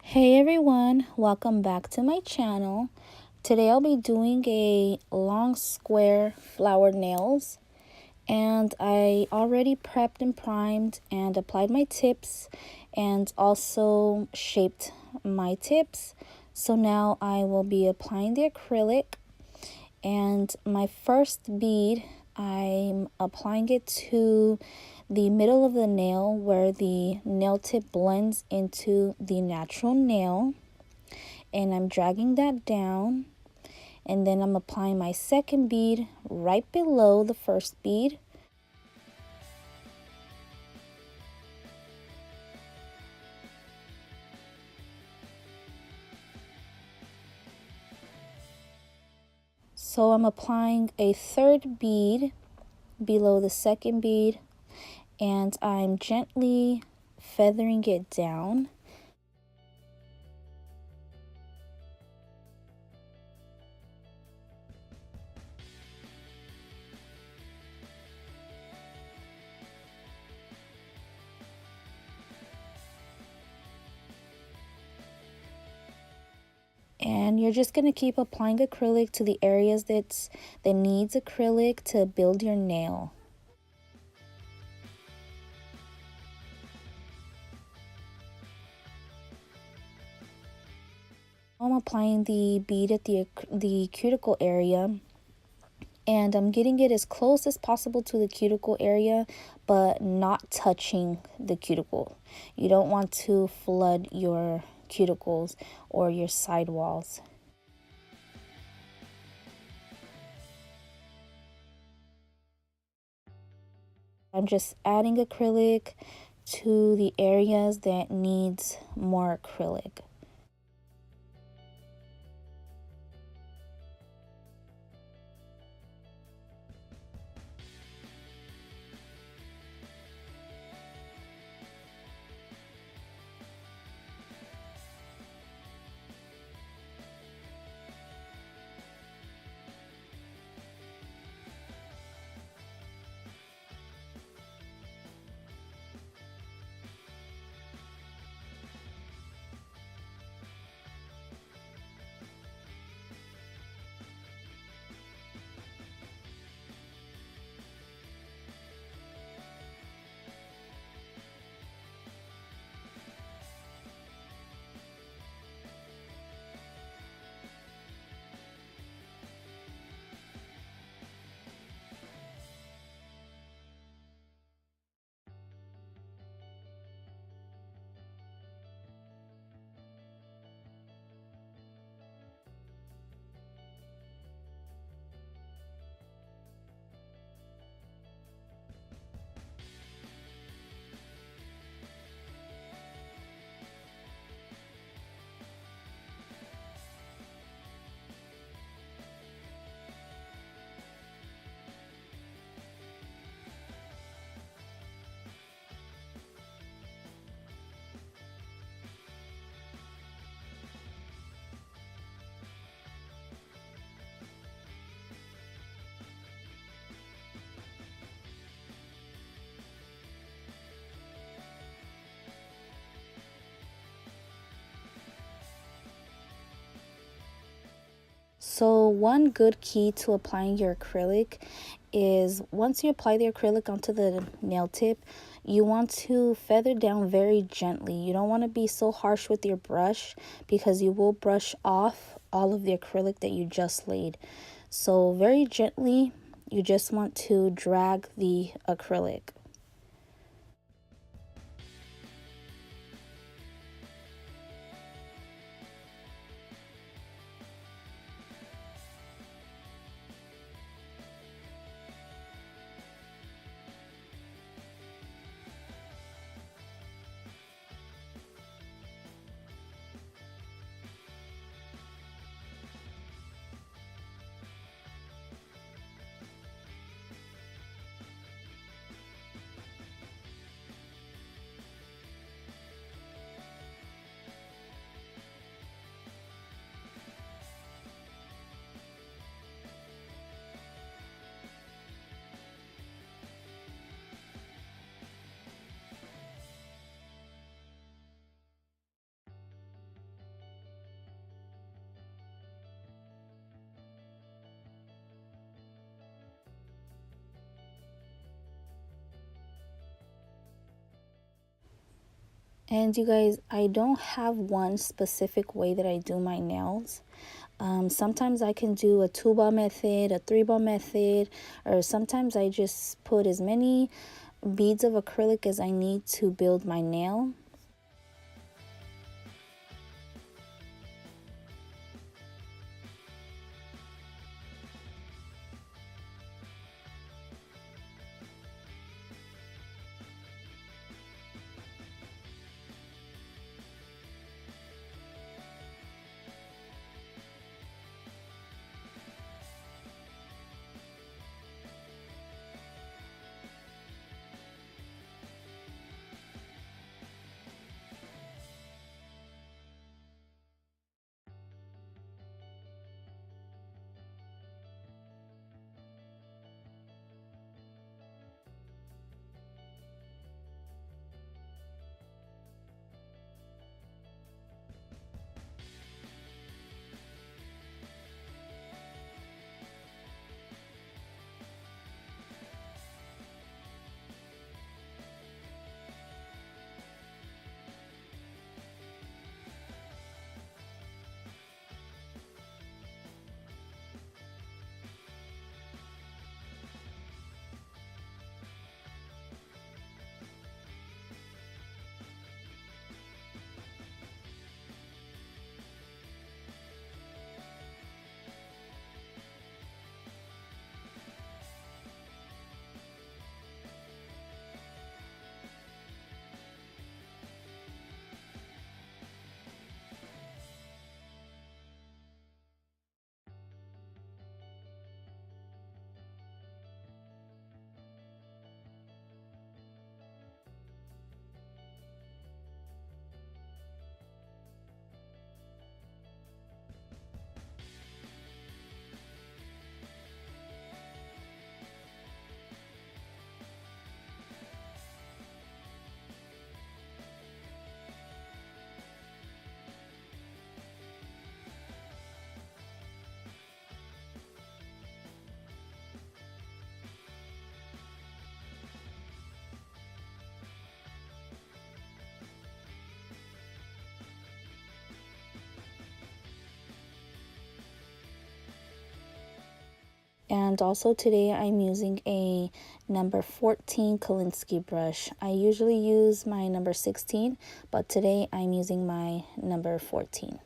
Hey everyone, welcome back to my channel. Today I'll be doing a long square flower nails, and I already prepped and primed and applied my tips and also shaped my tips. So now I will be applying the acrylic, and my first bead, I'm applying it to the middle of the nail where the nail tip blends into the natural nail, and I'm dragging that down, and then I'm applying my second bead right below the first bead. So I'm applying a third bead below the second bead, and I'm gently feathering it down. And you're just going to keep applying acrylic to the areas that needs acrylic to build your nail. I'm applying the bead at the cuticle area, and I'm getting it as close as possible to the cuticle area, but not touching the cuticle. You don't want to flood your cuticles or your sidewalls. I'm just adding acrylic to the areas that needs more acrylic. So one good key to applying your acrylic is once you apply the acrylic onto the nail tip, you want to feather down very gently. You don't want to be so harsh with your brush because you will brush off all of the acrylic that you just laid. So very gently, you just want to drag the acrylic. And you guys, I don't have one specific way that I do my nails. Sometimes I can do a 2-ball method, a 3-ball method, or sometimes I just put as many beads of acrylic as I need to build my nail. And also today I'm using a number 14 Kolinsky brush. I usually use my number 16, but today I'm using my number 14.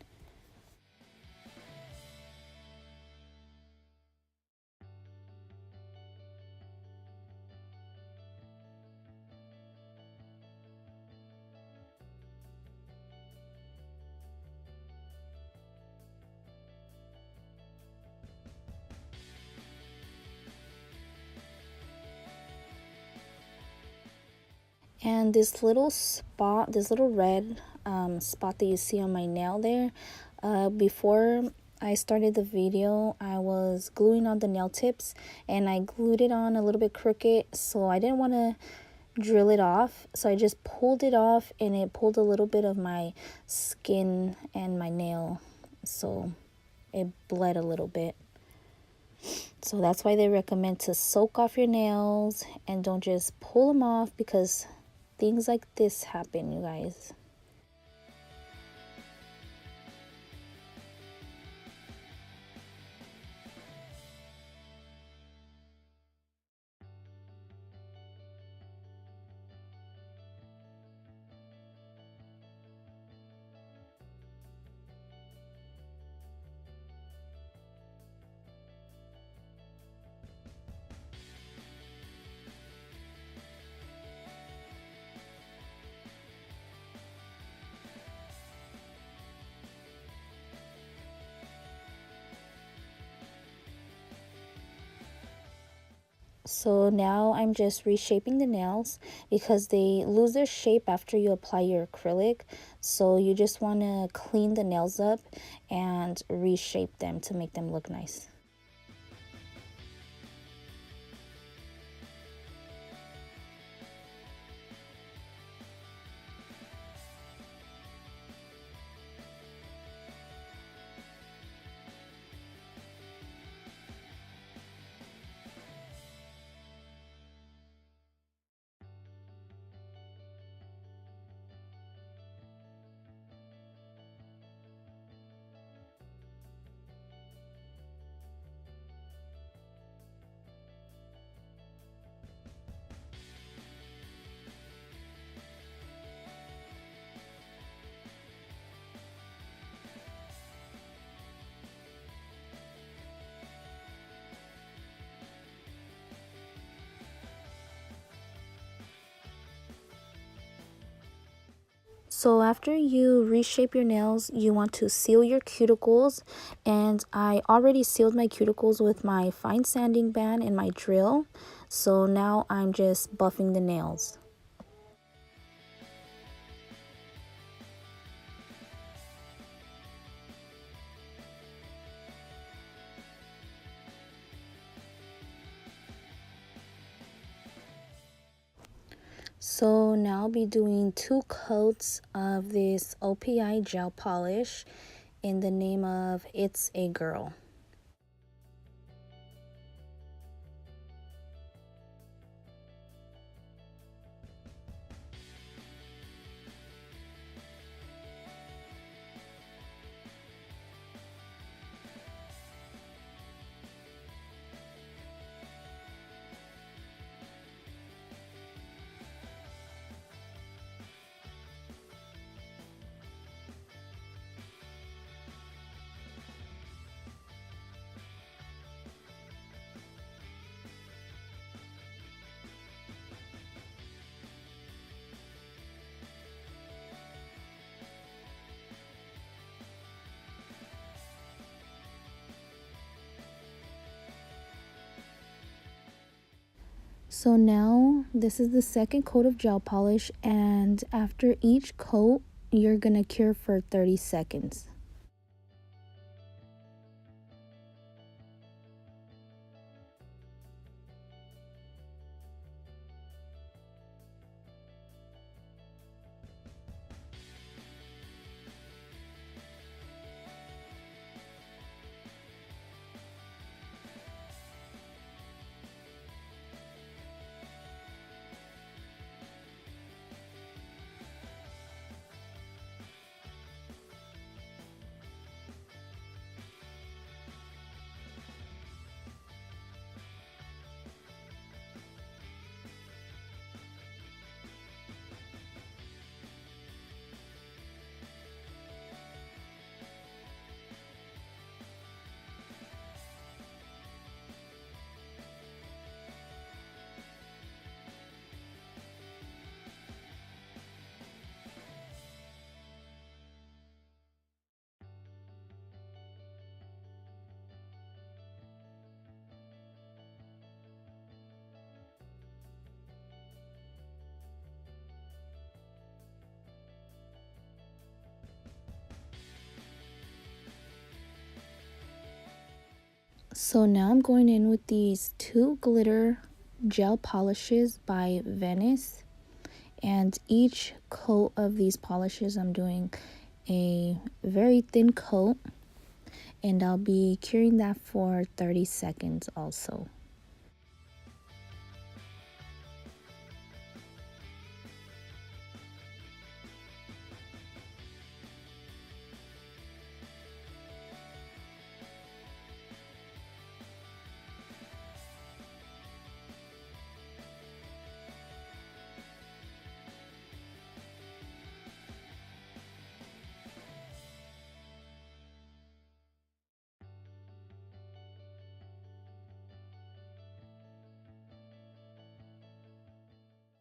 And this little spot, this little red spot that you see on my nail there, before I started the video, I was gluing on the nail tips and I glued it on a little bit crooked, so I didn't want to drill it off. So I just pulled it off and it pulled a little bit of my skin and my nail, so it bled a little bit. So that's why they recommend to soak off your nails and don't just pull them off, because things like this happen, you guys. So now I'm just reshaping the nails because they lose their shape after you apply your acrylic. So you just want to clean the nails up and reshape them to make them look nice. So after you reshape your nails, you want to seal your cuticles, and I already sealed my cuticles with my fine sanding band and my drill. So now I'm just buffing the nails. So now I'll be doing 2 coats of this OPI gel polish in the name of It's a Girl. So now this is the second coat of gel polish, and after each coat, you're gonna cure for 30 seconds. So now I'm going in with these 2 glitter gel polishes by Venice, and each coat of these polishes I'm doing a very thin coat, and I'll be curing that for 30 seconds also.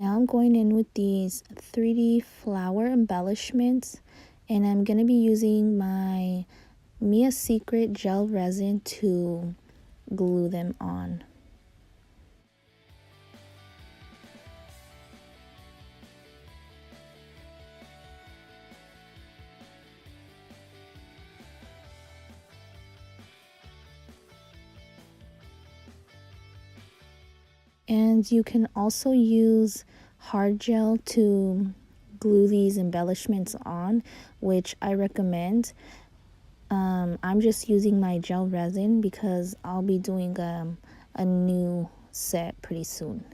Now I'm going in with these 3D flower embellishments, and I'm going to be using my Mia Secret gel resin to glue them on. And you can also use hard gel to glue these embellishments on, which I recommend. I'm just using my gel resin because I'll be doing a new set pretty soon.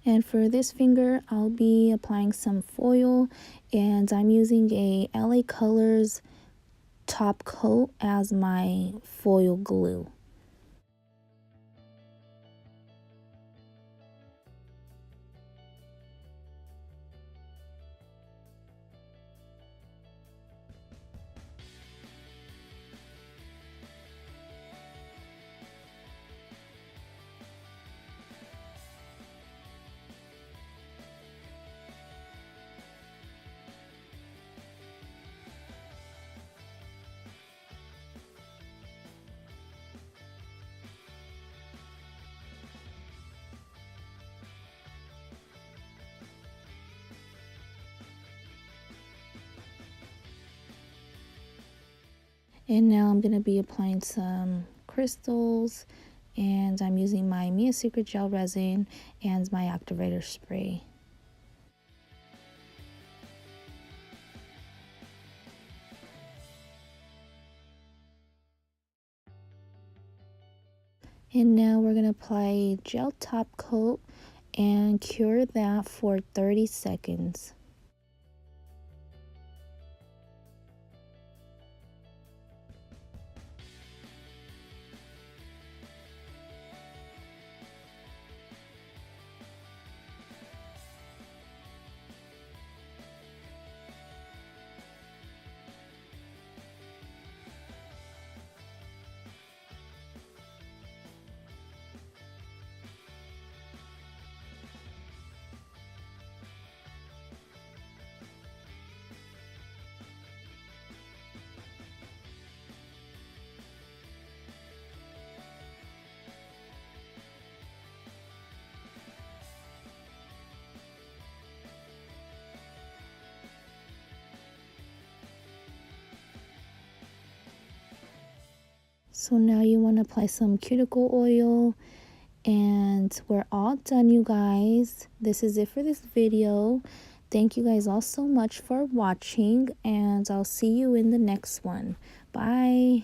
And for this finger, I'll be applying some foil, and I'm using a LA Colors top coat as my foil glue. And now I'm going to be applying some crystals, and I'm using my Mia Secret gel resin and my activator spray. And now we're going to apply a gel top coat and cure that for 30 seconds. So now you want to apply some cuticle oil, and we're all done, you guys. This is it for this video. Thank you guys all so much for watching, and I'll see you in the next one. Bye.